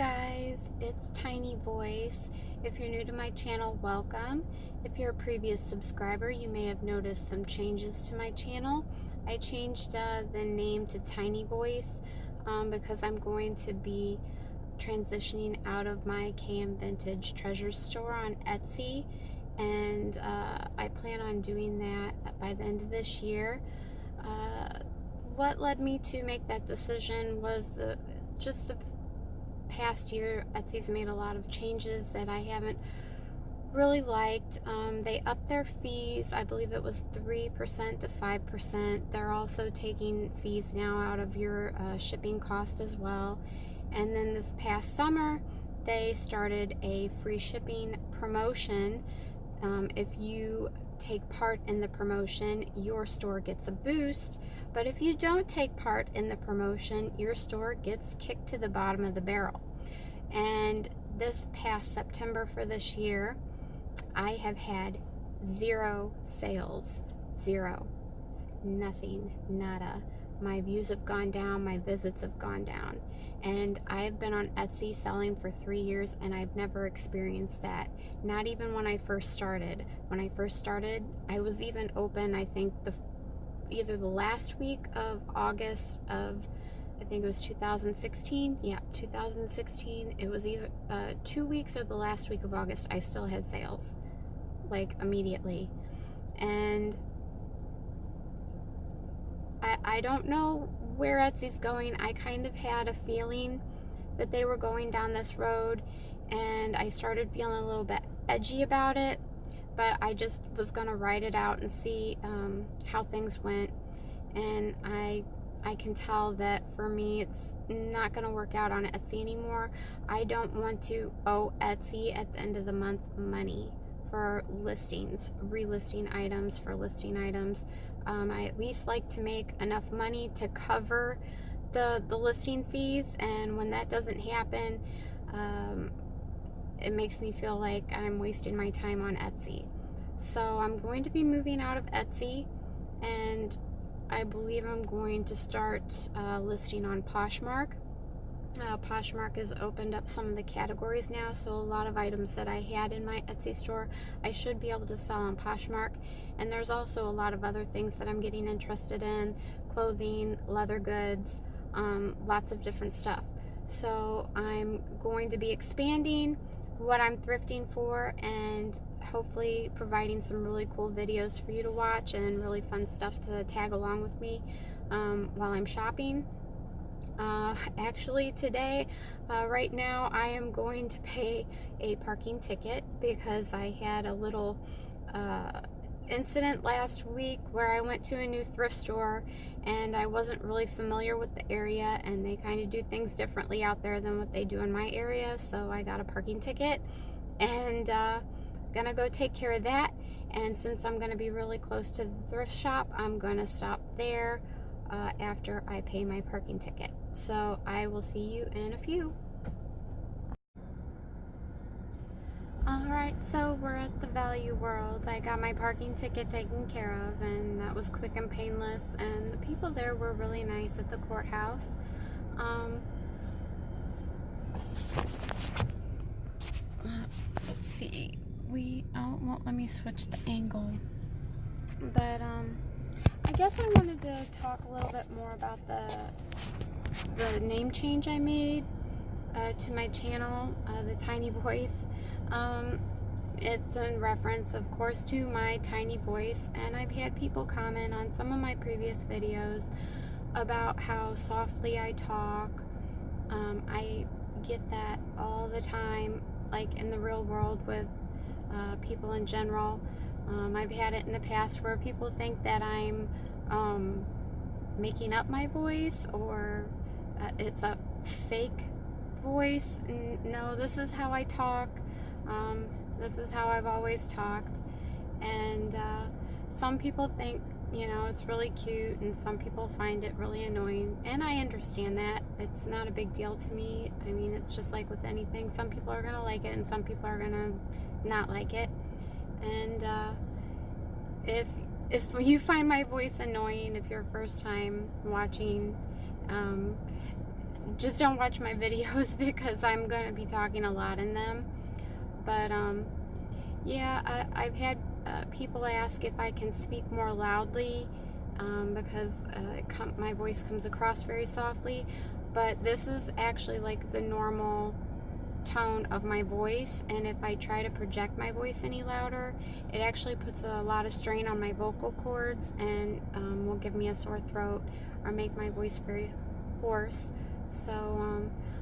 guys, it's Tiny Voice. If you're new to my channel, welcome. If you're a previous subscriber, you may have noticed some changes to my channel. I changed the name to Tiny Voice because I'm going to be transitioning out of my KM Vintage Treasure store on Etsy, and I plan on doing that by the end of this year. What led me to make that decision was just the past year. Etsy's made a lot of changes that I haven't really liked. They upped their fees. I believe it was 3% to 5%. They're also taking fees now out of your shipping cost as well. And then this past summer, they started a free shipping promotion. If you take part in the promotion, your store gets a boost. But if you don't take part in the promotion, your store gets kicked to the bottom of the barrel. And this past September for this year, I have had 0 sales. 0. Nothing. Nada. My views have gone down. My visits have gone down. And I've been on Etsy selling for 3 years, and I've never experienced that. Not even when I first started. When I first started, I was even open, I think, either the last week of August of, I think it was 2016. Yeah, 2016. It was either 2 weeks or the last week of August. I still had sales, like, immediately. And I don't know where Etsy's going. I kind of had a feeling that they were going down this road, and I started feeling a little bit edgy about it, but I just was gonna write it out and see how things went. And I can tell that for me it's not gonna work out on Etsy anymore. I don't want to owe Etsy at the end of the month money for listings, relisting items, for listing items. I at least like to make enough money to cover the listing fees, and when that doesn't happen, it makes me feel like I'm wasting my time on Etsy. So I'm going to be moving out of Etsy, and I believe I'm going to start listing on Poshmark. Poshmark has opened up some of the categories now, so a lot of items that I had in my Etsy store, I should be able to sell on Poshmark. And there's also a lot of other things that I'm getting interested in: clothing, leather goods, lots of different stuff. So I'm going to be expanding what I'm thrifting for, and hopefully providing some really cool videos for you to watch and really fun stuff to tag along with me while I'm shopping. Actually today, right now, I am going to pay a parking ticket because I had a little incident last week where I went to a new thrift store and I wasn't really familiar with the area, and they kind of do things differently out there than what they do in my area, so I got a parking ticket, and gonna go take care of that. And since I'm gonna be really close to the thrift shop, I'm gonna stop there after I pay my parking ticket. So I will see you in a few. Alright, so we're at the Value World. I got my parking ticket taken care of, and that was quick and painless, and the people there were really nice at the courthouse. Let's see, oh, won't let me switch the angle, but I guess I wanted to talk a little bit more about the name change I made to my channel, the Tiny Voice. It's in reference, of course, to my tiny voice, and I've had people comment on some of my previous videos about how softly I talk. I get that all the time, like in the real world with people in general. I've had it in the past where people think that I'm making up my voice, or it's a fake voice. No, this is how I talk. This is how I've always talked. And some people think, you know, it's really cute, and some people find it really annoying, and I understand that. It's not a big deal to me. I mean, it's just like with anything. Some people are gonna like it, and some people are gonna not like it. And if you find my voice annoying, if you're first time watching, just don't watch my videos because I'm going to be talking a lot in them. But yeah, I've had people ask if I can speak more loudly because my voice comes across very softly. But this is actually like the normal tone of my voice, and if I try to project my voice any louder, it actually puts a lot of strain on my vocal cords and will give me a sore throat or make my voice very hoarse. So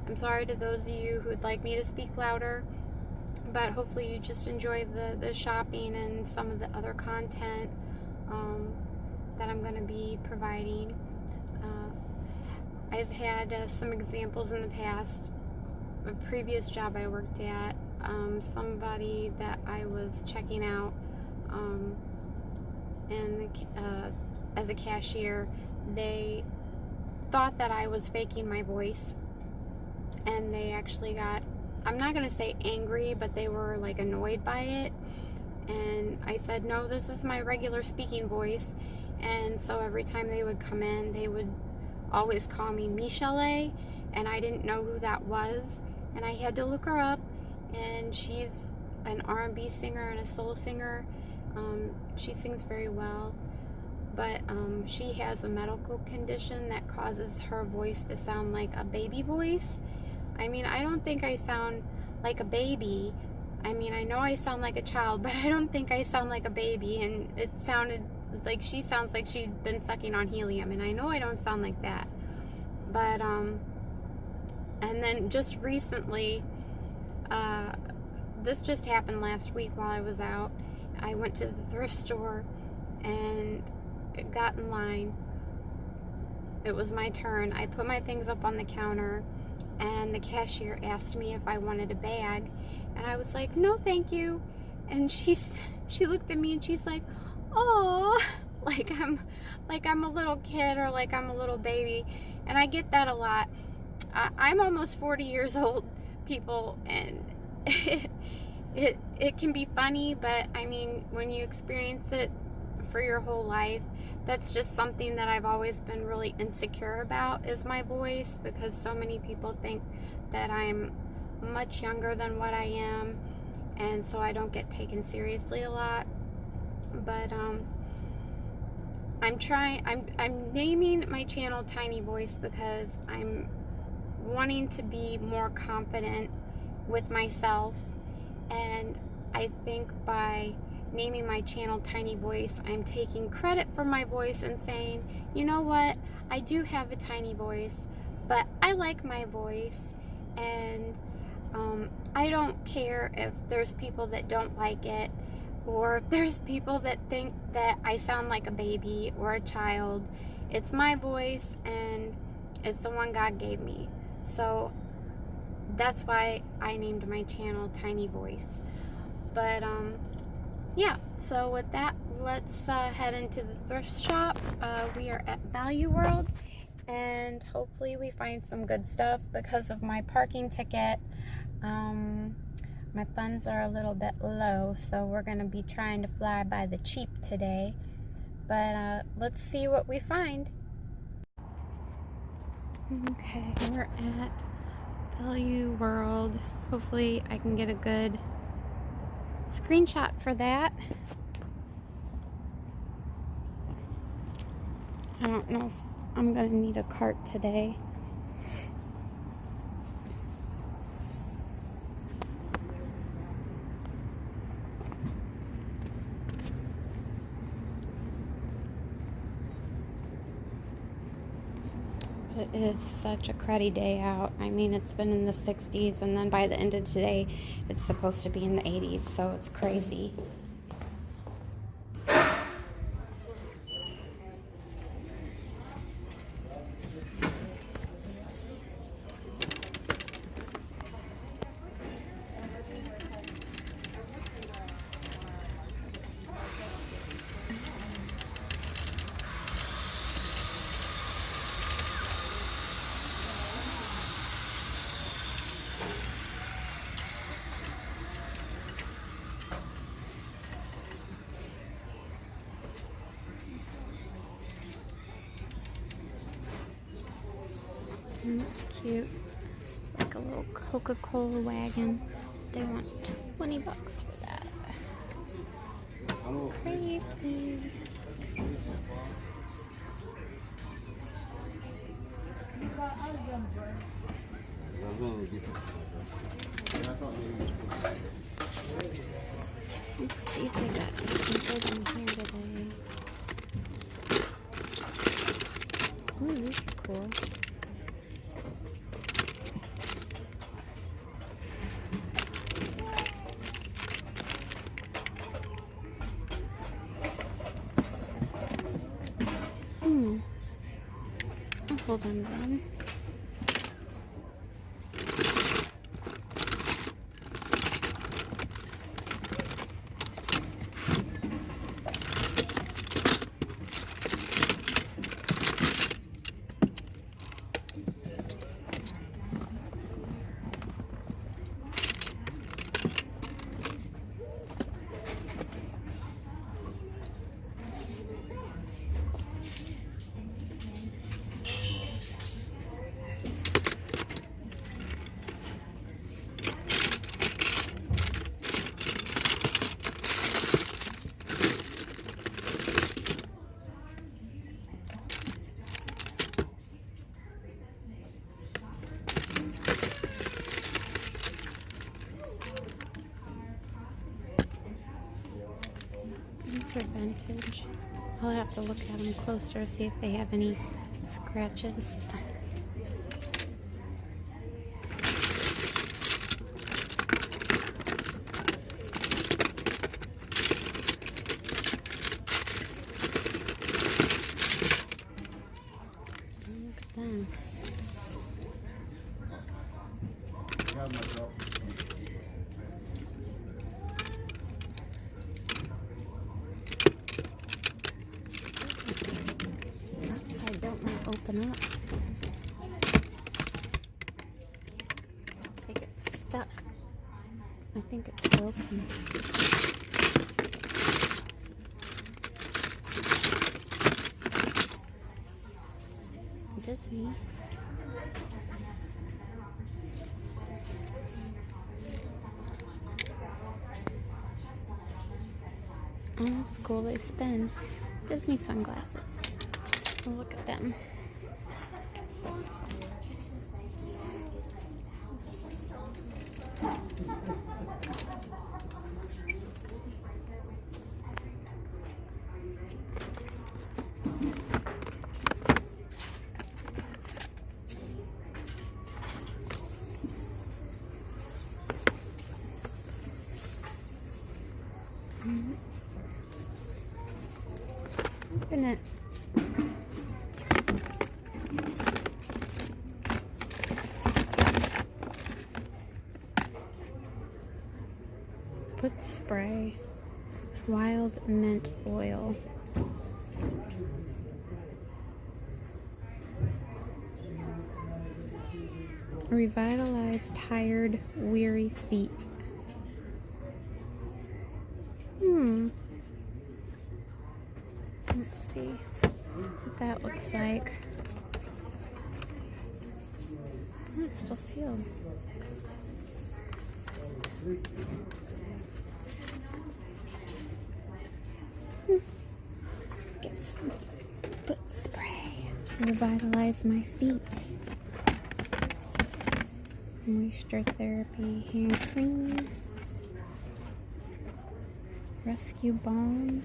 I'm sorry to those of you who would like me to speak louder, but hopefully you just enjoy the shopping and some of the other content that I'm going to be providing. I've had some examples in the past. A previous job I worked at, somebody that I was checking out as a cashier, they thought that I was faking my voice, and they actually got, I'm not going to say angry, but they were like annoyed by it. And I said, no, this is my regular speaking voice. And so every time they would come in, they would always call me Michelle, and I didn't know who that was. And I had to look her up, and she's an R&B singer and a soul singer. She sings very well, but she has a medical condition that causes her voice to sound like a baby voice. I mean, I don't think I sound like a baby. I mean, I know I sound like a child, but I don't think I sound like a baby. And it sounded like she sounds like she'd been sucking on helium, and I know I don't sound like that. But and then just recently, this just happened last week while I was out. I went to the thrift store and got in line. It was my turn. I put my things up on the counter, and the cashier asked me if I wanted a bag, and I was like, no thank you. And she looked at me and she's like, oh, like I'm a little kid or like I'm a little baby. And I get that a lot. I'm almost 40 years old, people, and it can be funny, but I mean, when you experience it for your whole life, that's just something that I've always been really insecure about, is my voice, because so many people think that I'm much younger than what I am, and so I don't get taken seriously a lot. But I'm naming my channel Tiny Voice because I'm wanting to be more confident with myself, and I think by naming my channel Tiny Voice, I'm taking credit for my voice and saying, you know what, I do have a tiny voice, but I like my voice, and I don't care if there's people that don't like it, or if there's people that think that I sound like a baby or a child. It's my voice, and it's the one God gave me. So that's why I named my channel Tiny Voice. But yeah, so with that, let's head into the thrift shop. We are at Value World, and hopefully we find some good stuff. Because of my parking ticket, my funds are a little bit low, so we're going to be trying to fly by the cheap today. But let's see what we find. Okay, we're at Value World. Hopefully I can get a good screenshot for that. I don't know if I'm going to need a cart today. It is such a cruddy day out. I mean, it's been in the 60s, and then by the end of today, it's supposed to be in the 80s, so it's crazy. And it's cute. Like a little Coca-Cola wagon. They want $20 for that. Crazy. Let's see if they got anything good in here today. Ooh, these are cool. I'll hold on to them. These are vintage. I'll have to look at them closer, see if they have any scratches. Look at them. Open up. Looks like it's stuck. I think it's broken. Disney. Oh, that's cool. They spin. Disney sunglasses. Oh, look at them. Open it. Foot spray, wild mint oil. Revitalize tired, weary feet. Let's see what that looks like. Oh, it's still sealed. Get some foot spray. Revitalize my feet. Moisture therapy hand cream. Rescue balm.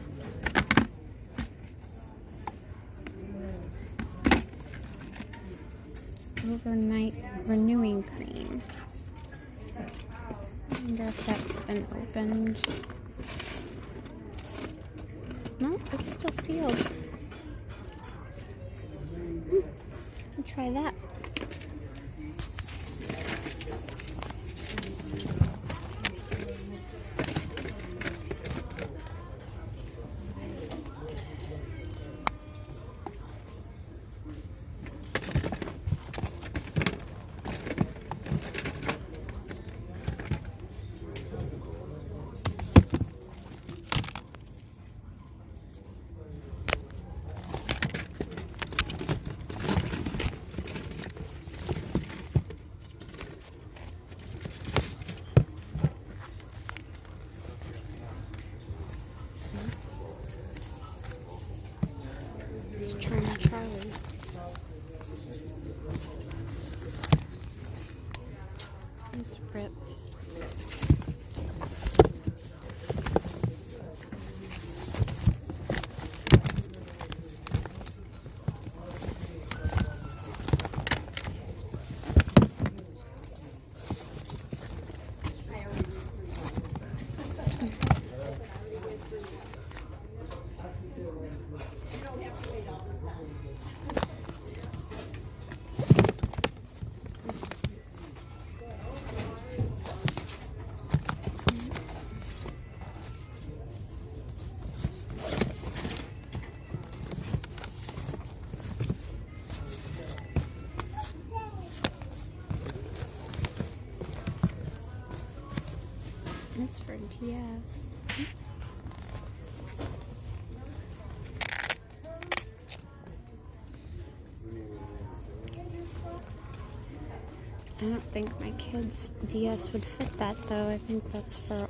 Overnight renewing cream. I wonder if that's been opened. No, it's still sealed. I'll try that. It's ripped. It's for DS. I don't think my kids' DS would fit that though. I think that's for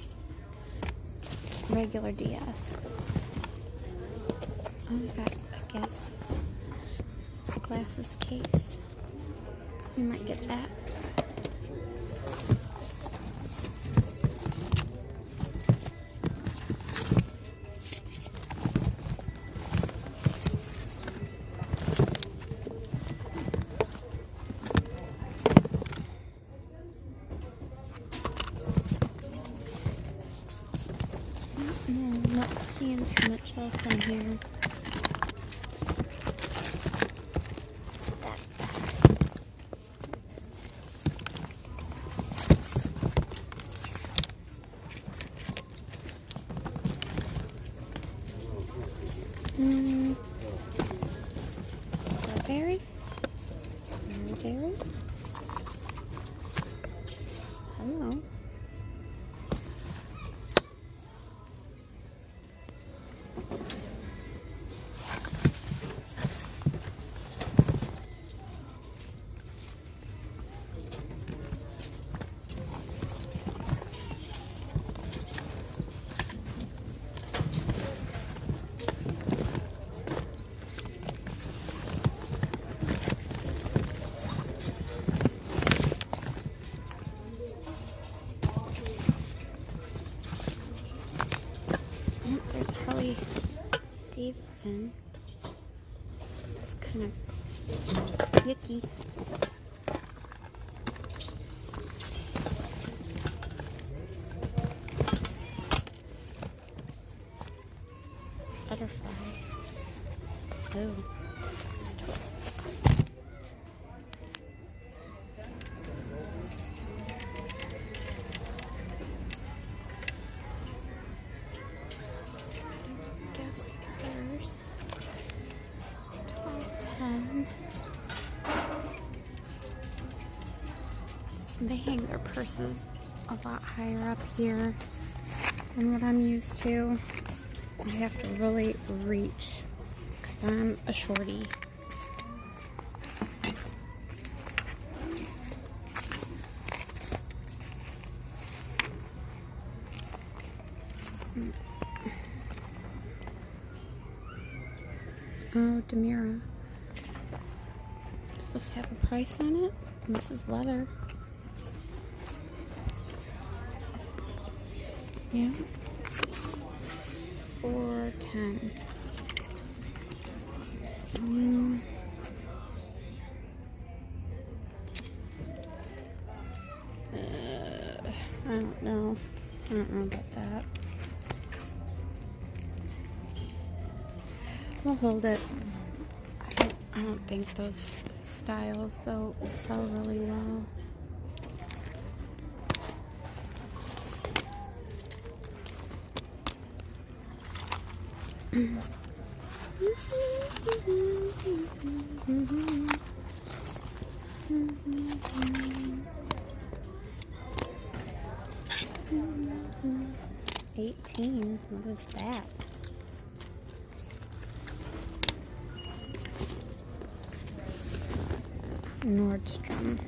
regular DS. Oh, we got, I guess, a glasses case. We might get that. I'm not seeing too much else in here. Strawberry? Strawberry? Hello. There's Harley Davidson. It's kind of yucky. Butterfly. Oh, it's tough. They hang their purses a lot higher up here than what I'm used to. I have to really reach because I'm a shorty. Oh, Demira. Does this have a price on it? This is leather. Yeah. $4.10. I don't know. I don't know about that. We'll hold it. I don't think those styles though sell really well. $18. What is that? Nordstrom.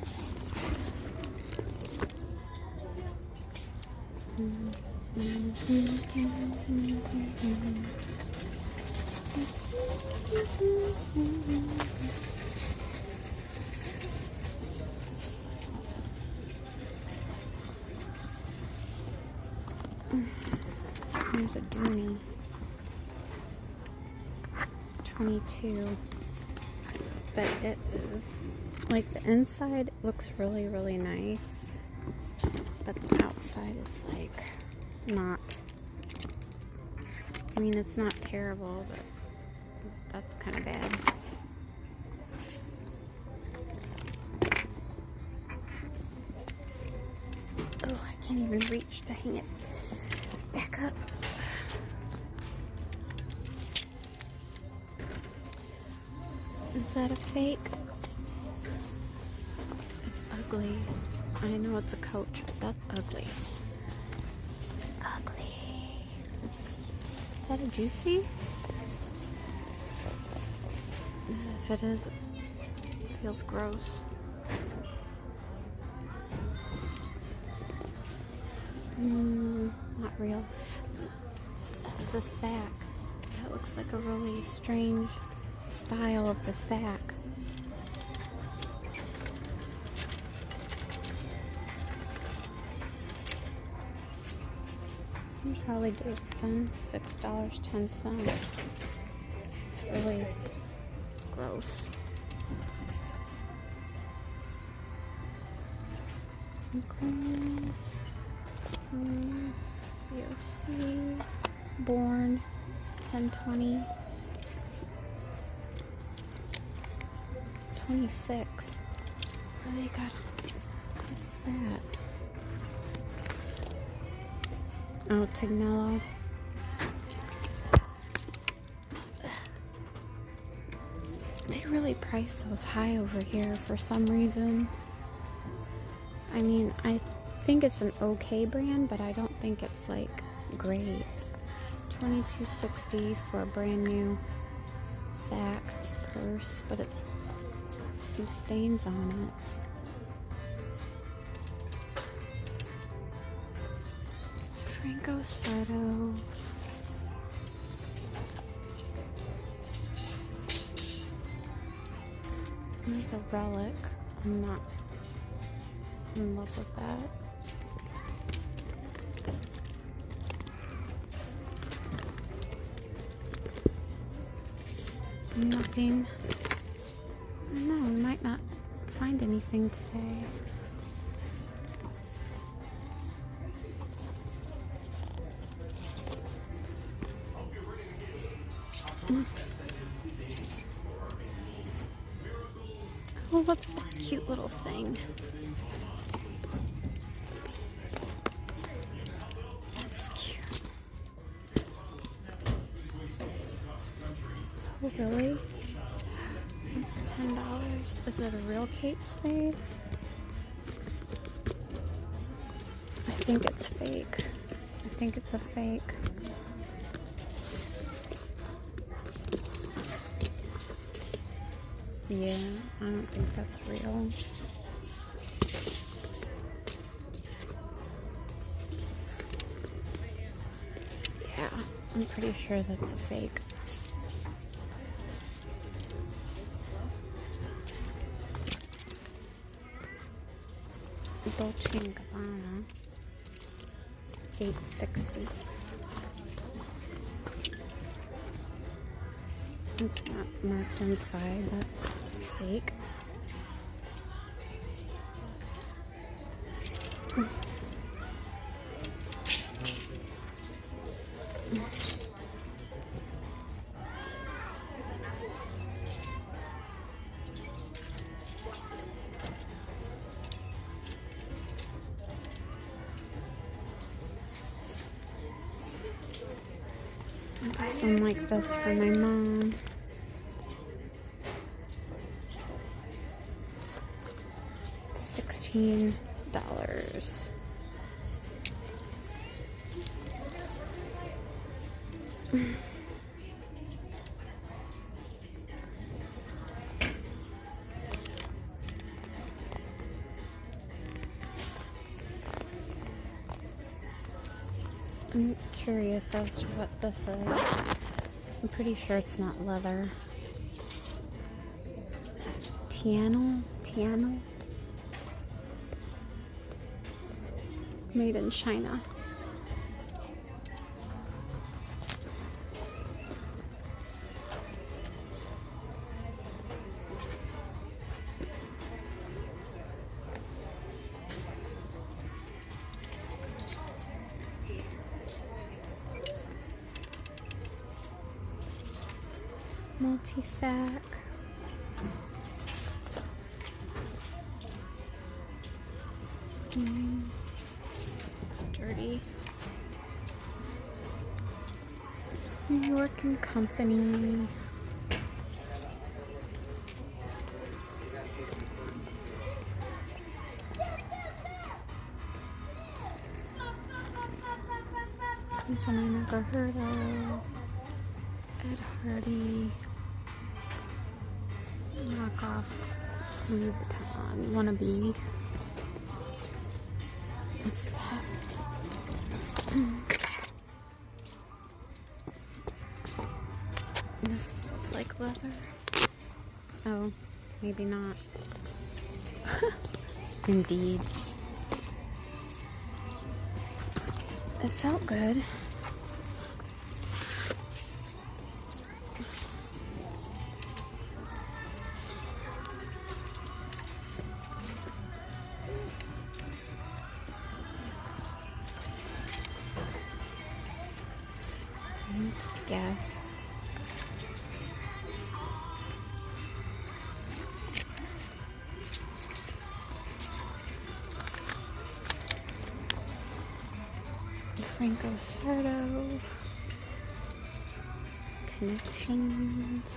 Here's a Dooney. 22. But it is, like, the inside looks really, really nice. But the outside is, like, not. I mean, it's not terrible, but that's kind of bad. Oh, I can't even reach to hang it back up. Is that a fake? It's ugly. I know it's a Coach, but that's ugly. It's ugly. Is that a Juicy? If it is, it feels gross. Not real. That's a sack. That looks like a really strange style of the sack. Here's Harley Davidson, $6.10. It's really gross. Okay. BOC, Born, 1020. 26. Oh, they got, what's that? Oh, Tignello. They really price those high over here for some reason. I mean, I think it's an okay brand, but I don't think it's like great. $22.60 for a brand new sack purse, but it's some stains on it. Franco Sarto. There's a relic. I'm not in love with that. Nothing. No, we might not find anything today. Oh, what's that cute little thing? That's cute. Oh, really? It's $10. Is it a real Kate Spade? I think it's fake. I think it's a fake. Yeah, I don't think that's real. Yeah, I'm pretty sure that's a fake. Dolce & Gabbana, $8.60. It's not marked inside, that's fake. I got one like this for my mom. $16. I'm curious as to what this is. I'm pretty sure it's not leather. Tiano? Made in China. multi-sack. It's dirty. New York and Company. Something I never heard of. Ed Hardy. Knockoff Louis Vuitton. Wannabe. What's that? This looks like leather. Oh, maybe not. Indeed. It felt good. Let's guess. Franco Sardo. Connections.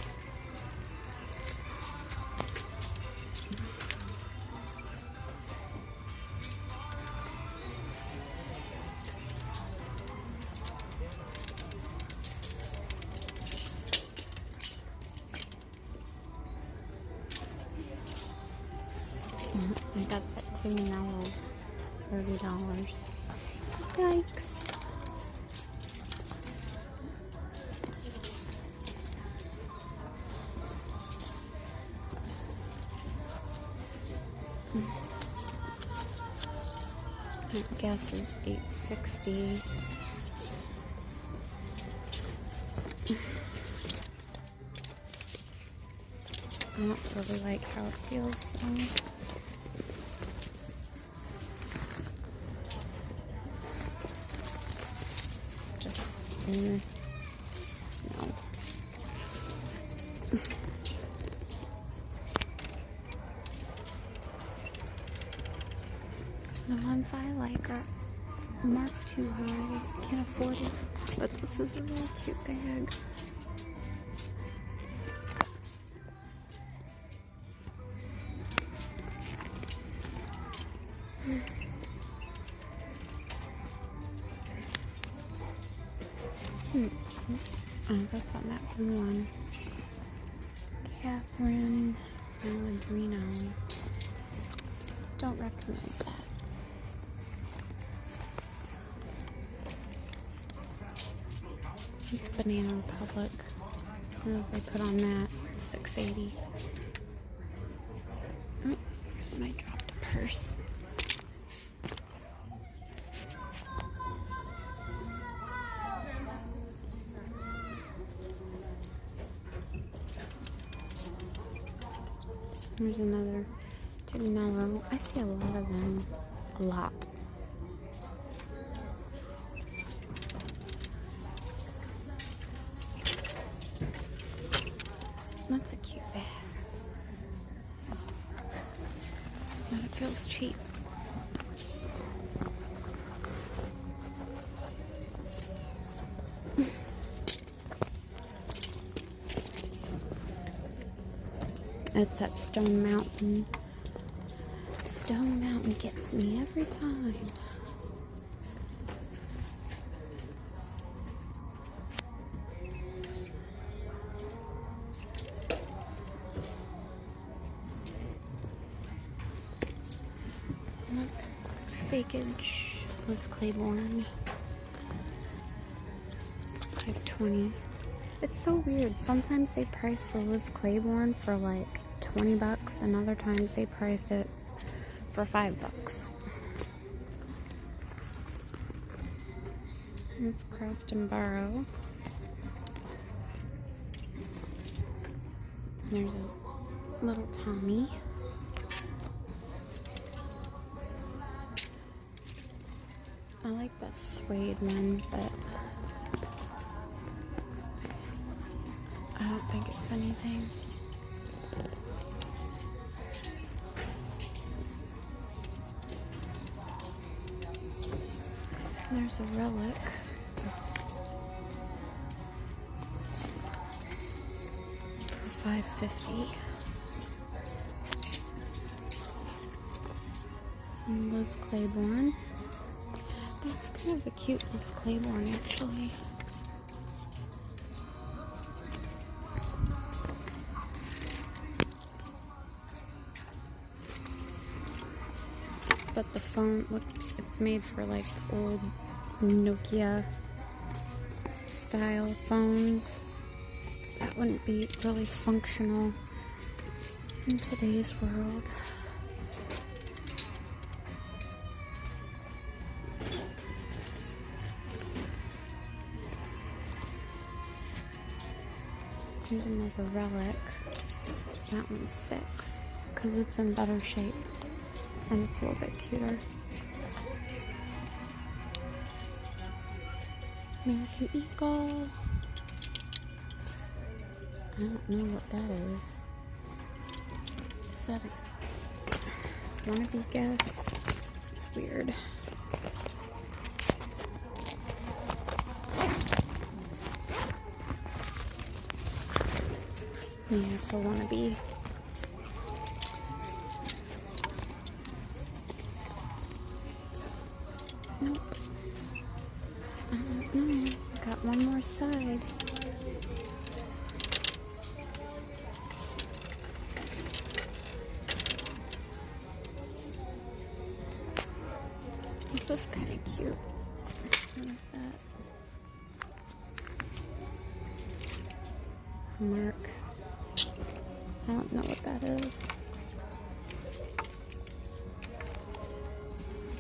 I got that too now. $30. Yikes. I guess is $8.60. I don't really like how it feels though. Just no. The ones I like are marked too high. Can't afford it. But this is a really cute bag. Oh, that's on that blue one. Catherine Maladrino. Don't recognize that. It's Banana Republic. I don't know if they put on that. $6.80. Oh, and I dropped a purse. There's another Tignello. I see a lot of them. A lot. That's a cute bag. But it feels cheap. It's that Stone Mountain. Stone Mountain gets me every time. That's Fakeage. Liz Claiborne. $5.20. It's so weird. Sometimes they price the Liz Claiborne for like $20 and other times they price it for $5. It's Craft and Borrow. There's a little Tommy. I like the suede one, but I don't think it's has anything. There's a relic. For $5.50. And Liz Claiborne. That's kind of a cute Liz Claiborne, actually. But the phone, look, it's made for like old Nokia style phones. That wouldn't be really functional in today's world. Here's another relic. That one's $6 because it's in better shape and it's a little bit cuter. American Eagle. I don't know what that is. Is that a wannabe guess? It's weird. Yeah, it's a wannabe. Nope. I don't know. Got one more side. This is kind of cute. What is that? Mark. I don't know what that is.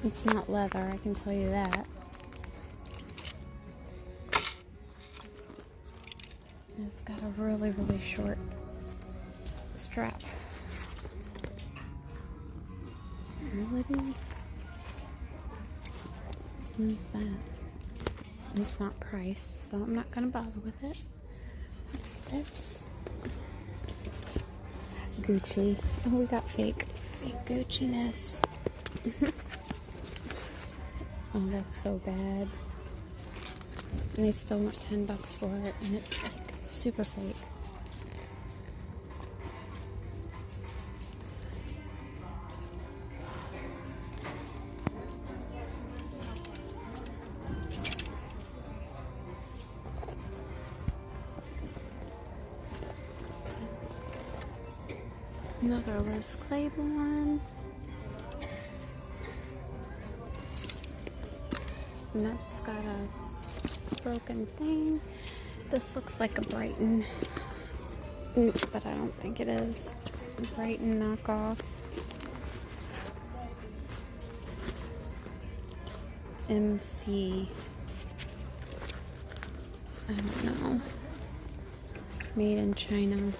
It's not leather, I can tell you that. It's got a really, really short strap. Really? What is that? It's not priced, so I'm not gonna bother with it. What's this? Gucci. Oh, we got fake Gucci-ness. Oh, that's so bad. And they still want $10 for it, and it's like super fake. Another Liz Claiborne. And that's got a broken thing. This looks like a Brighton, but I don't think it is. A Brighton knockoff. MC. I don't know. Made in China.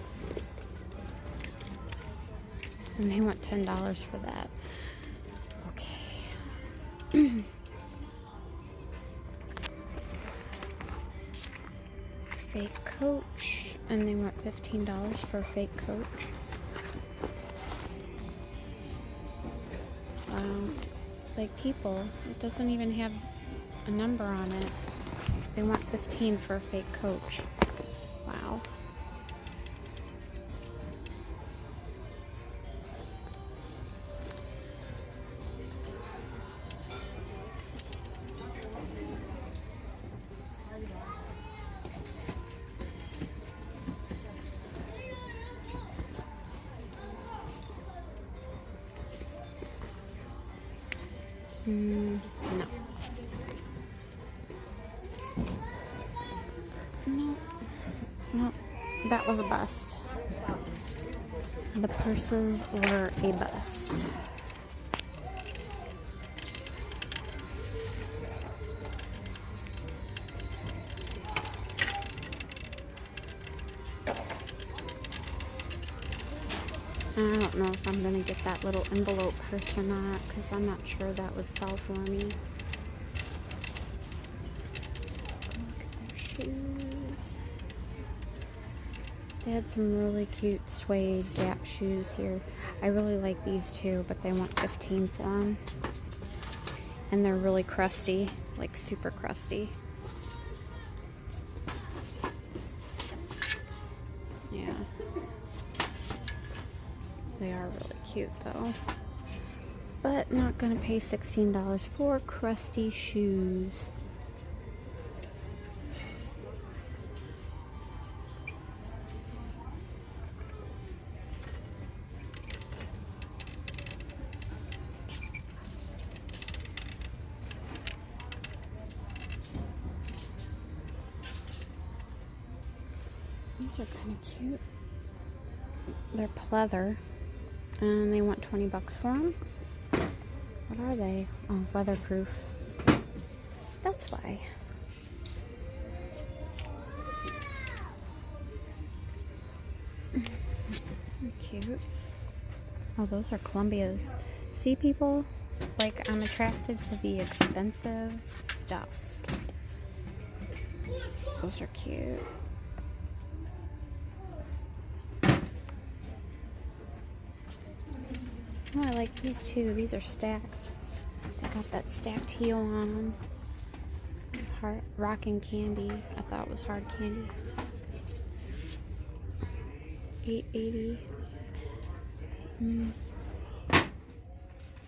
And they want $10 for that. Okay. Fake Coach, and they want $15 for a fake Coach. Wow, like people, it doesn't even have a number on it. They want $15 for a fake Coach. Wow. No. No. No. That was a bust. The purses were a bust. I don't know if I'm going to get that little envelope purse or not, because I'm not sure that would sell for me. Look at their shoes. They had some really cute suede Gap shoes here. I really like these too, but they want $15 for them. And they're really crusty, like super crusty. Yeah. They are really cute though. But not gonna pay $16 for crusty shoes. These are kind of cute. They're pleather, and they want 20 bucks for them. What are they? Oh, weatherproof. That's why. Cute. Oh, those are Columbia's. See, people? Like, I'm attracted to the expensive stuff. Those are cute. Oh, I like these too. These are stacked. They got that stacked heel on them. Rockin' candy. I thought it was hard candy. $8.80.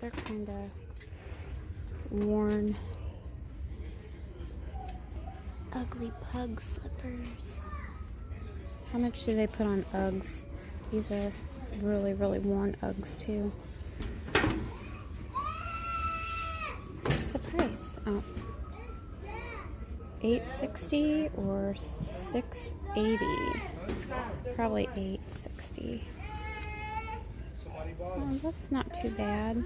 They're kind of worn. Ugly pug slippers. How much do they put on Uggs? These are really, really worn Uggs too. What's the price? Oh, $8.60 or $6.80. Probably $8.60. Oh, that's not too bad.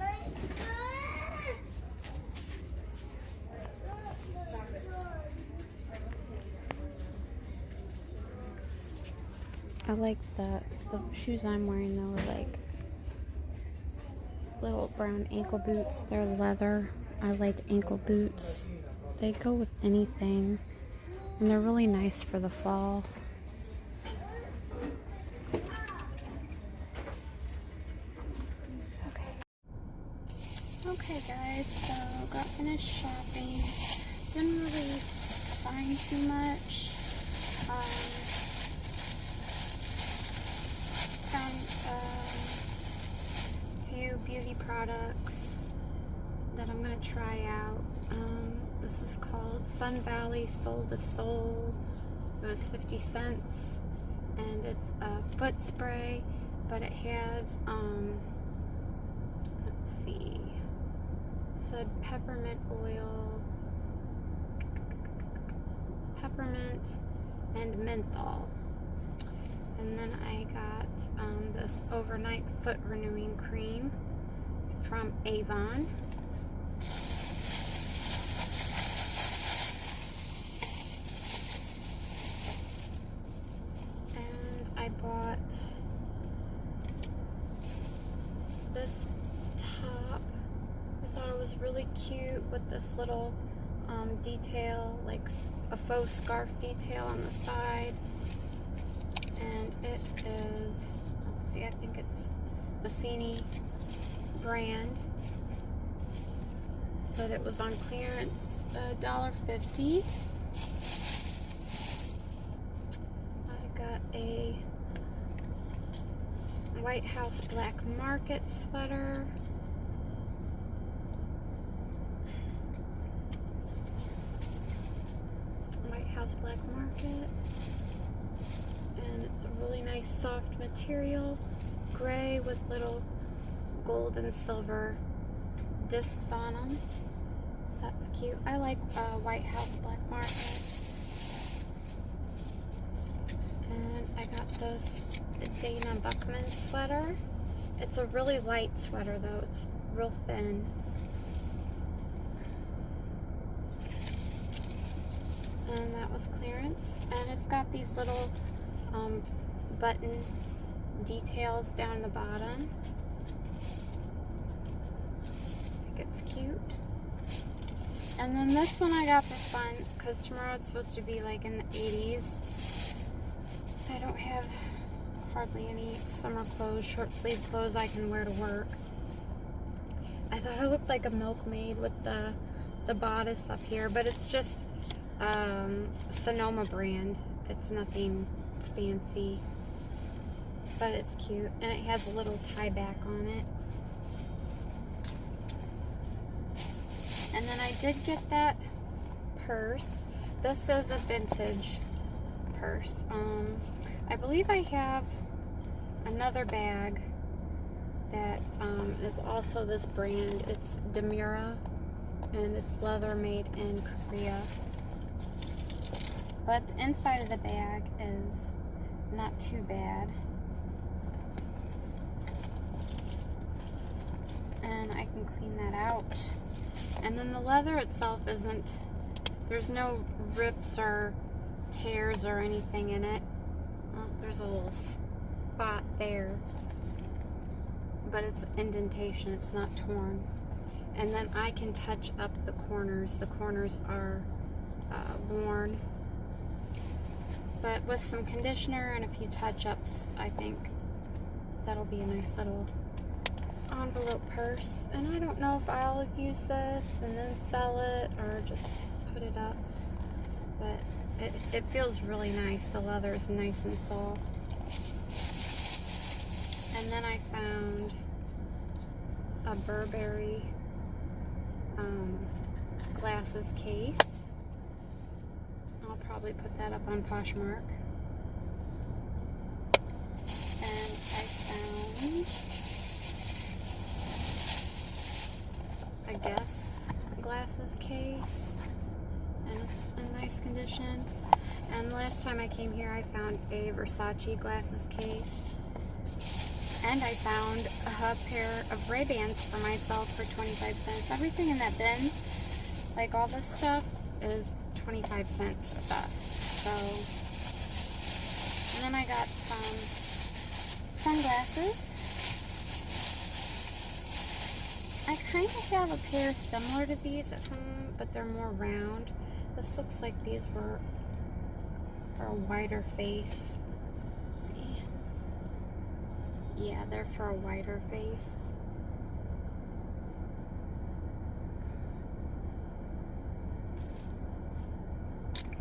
I like the shoes I'm wearing though are like little brown ankle boots. They're leather. I like ankle boots. They go with anything, and they're really nice for the fall. Okay guys, so got finished shopping. Didn't really find too much. Found a few beauty products that I'm going to try out. This is called Sun Valley Soul to Soul. It was 50 cents, and it's a foot spray, but it has, let's see, said peppermint oil, peppermint, and menthol. And then I got this overnight foot renewing cream from Avon. And I bought this top. I thought it was really cute with this little detail, like a faux scarf detail on the side. And it is, let's see, I think it's Massini brand, but it was on clearance, $1.50. I got a White House Black Market sweater. White House Black Market. And it's a really nice soft material, gray with little gold and silver discs on them. That's cute. I like White House Black Market. And I got this Dana Buckman sweater. It's a really light sweater though. It's real thin. And that was clearance. And it's got these little button details down the bottom. I think it's cute. And then this one I got for fun because tomorrow it's supposed to be like in the 80s. I don't have hardly any summer clothes, short sleeve clothes I can wear to work. I thought I looked like a milkmaid with the bodice up here, but it's just Sonoma brand. It's nothing fancy, but it's cute, and it has a little tie back on it. And then I did get that purse. This is a vintage purse. I believe I have another bag that is also this brand. It's Demura, and it's leather made in Korea. But the inside of the bag is not too bad. And I can clean that out. And then the leather itself isn't, there's no rips or tears or anything in it. Oh, there's a little spot there, but it's indentation, it's not torn. And then I can touch up the corners. The corners are worn, but with some conditioner and a few touch-ups, I think that'll be a nice little envelope purse. And I don't know if I'll use this and then sell it or just put it up, but it feels really nice. The leather is nice and soft. And then I found a Burberry glasses case. I'll probably put that up on Poshmark. And I found a Guess glasses case, and it's in nice condition. And last time I came here, I found a Versace glasses case, and I found a pair of Ray-Bans for myself for 25 cents. Everything in that bin, like all this stuff, is 25 cent stuff. So, and then I got some sunglasses. I kind of have a pair similar to these at home, but they're more round. This looks like these were for a wider face. Let's see. Yeah, they're for a wider face.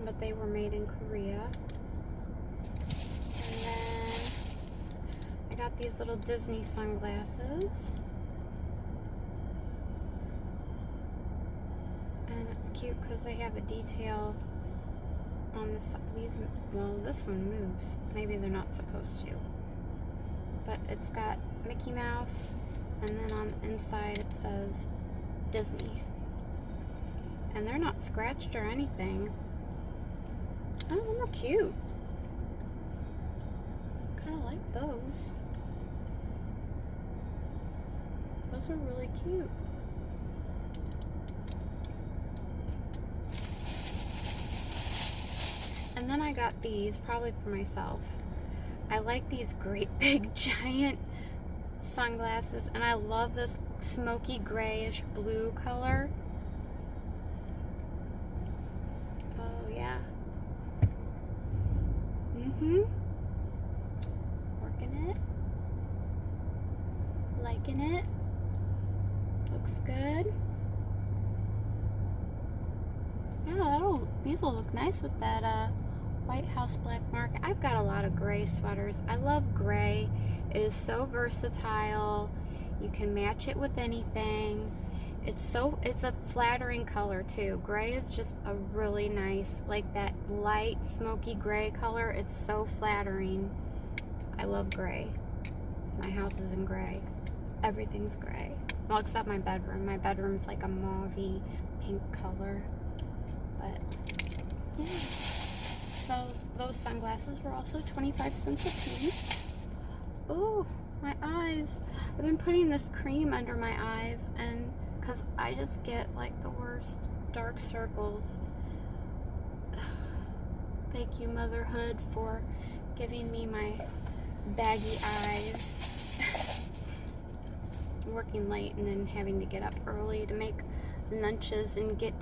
But they were made in Korea. And then I got these little Disney sunglasses. And it's cute because they have a detail on this. Well, this one moves. Maybe they're not supposed to. But it's got Mickey Mouse, and then on the inside it says Disney. And they're not scratched or anything. Oh, they're cute. Kind of like those. Those are really cute. And then I got these, probably for myself. I like these great big giant sunglasses, and I love this smoky grayish blue color. Oh yeah. Working it. Liking it. Looks good. Yeah, these will look nice with that White House black mark. I've got a lot of gray sweaters. I love gray. It is so versatile. You can match it with anything. It's a flattering color too. Gray is just a really nice, like that light smoky gray color. It's so flattering. I love gray. My house is in gray. Everything's gray. Well, except my bedroom. My bedroom's like a mauvey pink color. But yeah. So those sunglasses were also 25 cents a piece. Oh, my eyes. I've been putting this cream under my eyes, and because I just get like the worst dark circles. Thank you, motherhood, for giving me my baggy eyes. Working late and then having to get up early to make lunches and get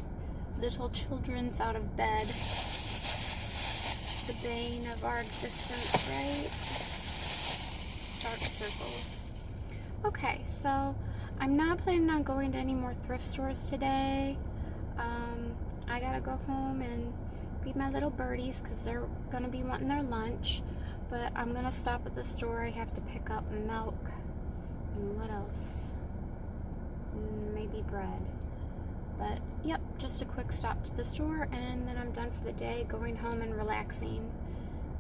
little children's out of bed. The bane of our existence, right? dark circles. Okay, so I'm not planning on going to any more thrift stores today. I gotta go home and feed my little birdies because they're gonna be wanting their lunch. But I'm gonna stop at the store. I have to pick up milk and what else? Maybe bread. But yep, just a quick stop to the store and then I'm done for the day, going home and relaxing.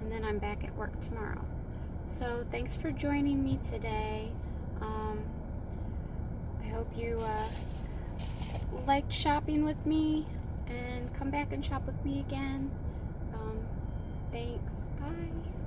And then I'm back at work tomorrow. So thanks for joining me today. I hope you liked shopping with me and come back and shop with me again. Thanks. Bye.